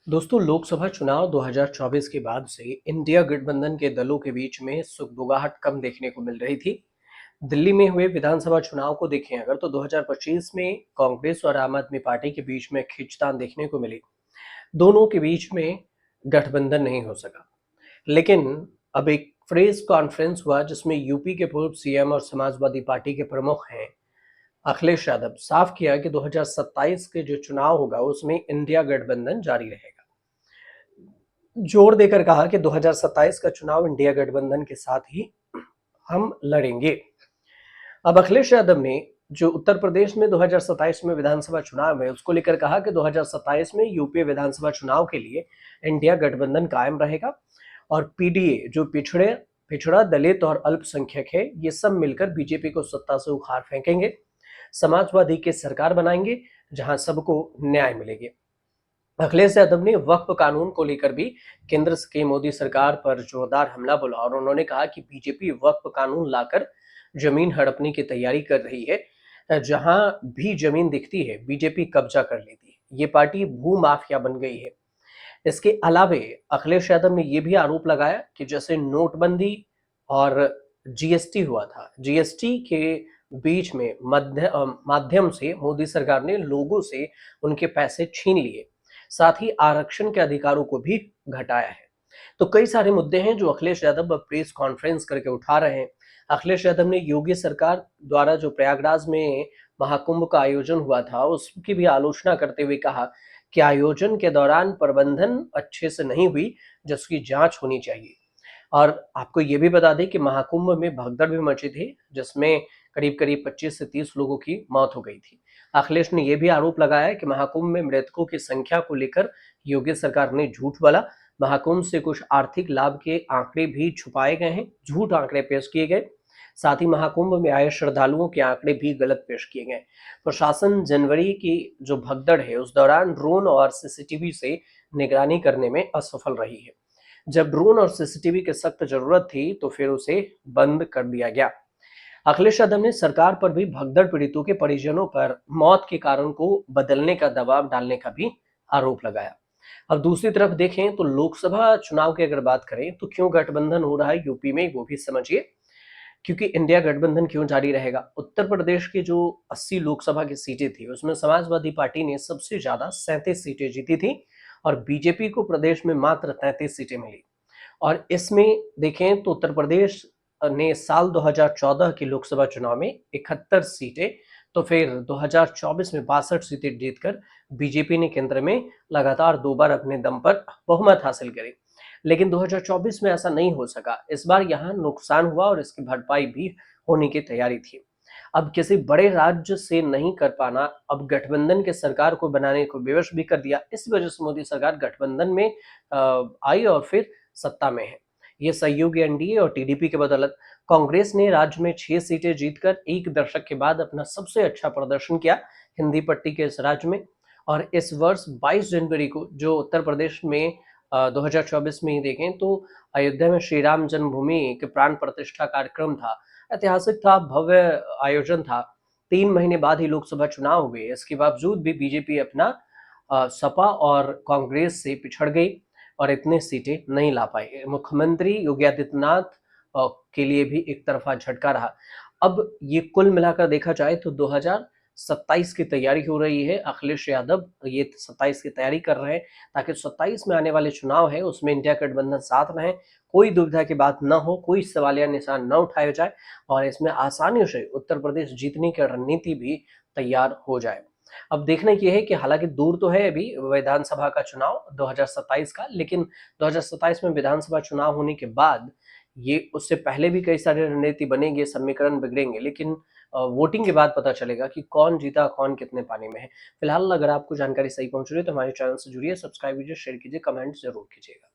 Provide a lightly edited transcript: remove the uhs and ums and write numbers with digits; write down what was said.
दोस्तों, लोकसभा चुनाव 2024 के बाद से इंडिया गठबंधन के दलों के बीच में सुगबुगाहट कम देखने को मिल रही थी। दिल्ली में हुए विधानसभा चुनाव को देखें अगर तो 2025 में कांग्रेस और आम आदमी पार्टी के बीच में खींचतान देखने को मिली। दोनों के बीच में गठबंधन नहीं हो सका। लेकिन अब एक प्रेस कॉन्फ्रेंस हुआ जिसमें यूपी के पूर्व सीएम और समाजवादी पार्टी के प्रमुख हैं अखिलेश यादव साफ किया कि 2027 के जो चुनाव होगा उसमें इंडिया गठबंधन जारी रहेगा। जोर देकर कहा कि 2027 का चुनाव इंडिया गठबंधन के साथ ही हम लड़ेंगे। अब अखिलेश यादव ने जो उत्तर प्रदेश में 2027 में विधानसभा चुनाव है उसको लेकर कहा कि 2027 में यूपी विधानसभा चुनाव के लिए इंडिया गठबंधन कायम रहेगा और पीडीए जो पिछड़ा दलित और अल्पसंख्यक है ये सब मिलकर बीजेपी को सत्ता से उखाड़ फेंकेंगे। समाजवादी की सरकार बनाएंगे जहां सबको न्याय मिलेगी। अखिलेश यादव ने वक्फ कानून को लेकर भी केंद्र की मोदी सरकार पर जोरदार हमला बोला और उन्होंने कहा कि बीजेपी वक्फ कानून लाकर जमीन हड़पने की तैयारी कर रही है। जहां भी जमीन दिखती है बीजेपी कब्जा कर लेती है। ये पार्टी भू माफिया बन गई है। इसके अलावे अखिलेश यादव ने यह भी आरोप लगाया कि जैसे नोटबंदी और जीएसटी हुआ था, जीएसटी के बीच में माध्यम से मोदी सरकार ने लोगों से उनके पैसे छीन लिए, साथ ही आरक्षण के अधिकारों को भी घटाया है। तो कई सारे मुद्दे हैं जो अखिलेश यादव अब प्रेस कॉन्फ्रेंस करके उठा रहे हैं। अखिलेश यादव ने योगी सरकार द्वारा जो प्रयागराज में महाकुंभ का आयोजन हुआ था उसकी भी आलोचना करते हुए कहा कि आयोजन के दौरान प्रबंधन अच्छे से नहीं हुई जिसकी जांच होनी चाहिए। और आपको ये भी बता दें कि महाकुंभ में भगदड़ भी मची थी जिसमें करीब करीब 25 से 30 लोगों की मौत हो गई थी। अखिलेश ने यह भी आरोप लगाया कि महाकुंभ में मृतकों की संख्या को लेकर योगी सरकार ने झूठ बोला। महाकुंभ से कुछ आर्थिक लाभ के आंकड़े भी छुपाए गए हैं, झूठ आंकड़े पेश किए गए। साथ ही महाकुंभ में आए श्रद्धालुओं के आंकड़े भी गलत पेश किए गए। प्रशासन जनवरी की जो भगदड़ है उस दौरान ड्रोन और सीसीटीवी से निगरानी करने में असफल रही है। जब ड्रोन और सीसीटीवी की सख्त जरूरत थी तो फिर उसे बंद कर दिया गया। अखिलेश यादव ने सरकार पर भी भगदड़ पीड़ितों के परिजनों पर मौत के कारण को बदलने का दबाव डालने का भी आरोप लगाया। अब दूसरी तरफ देखें तो लोकसभा चुनाव की अगर बात करें तो क्यों गठबंधन हो रहा है यूपी में वो भी समझिए। क्योंकि इंडिया गठबंधन क्यों जारी रहेगा, उत्तर प्रदेश की जो 80 लोकसभा की सीटें थी उसमें समाजवादी पार्टी ने सबसे ज्यादा 37 सीटें जीती थी और बीजेपी को प्रदेश में मात्र 33 सीटें मिली। और इसमें देखें तो उत्तर प्रदेश ने साल 2014 की लोकसभा चुनाव में 71 सीटें तो फिर 2024 में 62 सीटें जीतकर बीजेपी ने केंद्र में लगातार 2 बार अपने दम पर बहुमत हासिल करी। लेकिन 2024 में ऐसा नहीं हो सका। इस बार यहाँ नुकसान हुआ और इसकी भरपाई भी होने की तैयारी थी। अब किसी बड़े राज्य से नहीं कर पाना अब गठबंधन के सरकार को बनाने को विवश भी कर दिया। इस वजह से मोदी सरकार गठबंधन में आई और फिर सत्ता में है। ये सहयोगी एनडीए और टीडीपी के बदौलत कांग्रेस ने राज्य में 6 सीटें जीतकर एक दशक के बाद अपना सबसे अच्छा प्रदर्शन किया हिंदी पट्टी के इस राज्य में। और इस वर्ष 22 जनवरी को जो उत्तर प्रदेश में 2024 में ही देखें तो अयोध्या में श्री राम जन्मभूमि के प्राण प्रतिष्ठा कार्यक्रम था। ऐतिहासिक था, भव्य आयोजन था। 3 महीने बाद ही लोकसभा चुनाव हुए। इसके बावजूद भी बीजेपी अपना सपा और कांग्रेस से पिछड़ गई और इतने सीटें नहीं ला पाई। मुख्यमंत्री योगी आदित्यनाथ के लिए भी एक तरफा झटका रहा। अब ये कुल मिलाकर देखा जाए तो 2027 की तैयारी हो रही है। अखिलेश यादव ये 27 की तैयारी कर रहे हैं ताकि 27 में आने वाले चुनाव है उसमें इंडिया गठबंधन साथ रहे, कोई दुविधा की बात न हो, कोई सवालिया निशान न उठाया जाए और इसमें आसानी से उत्तर प्रदेश जीतने की रणनीति भी तैयार हो जाए। अब देखने की है कि हालांकि दूर तो है अभी विधानसभा का चुनाव 2027 का, लेकिन 2027 में विधानसभा चुनाव होने के बाद ये उससे पहले भी कई सारी रणनीति बनेंगे, समीकरण बिगड़ेंगे, लेकिन वोटिंग के बाद पता चलेगा कि कौन जीता, कौन कितने पानी में है। फिलहाल अगर आपको जानकारी सही पहुंच रही है तो हमारे चैनल से जुड़िए, सब्सक्राइब कीजिए, शेयर कीजिए, कमेंट जरूर कीजिएगा।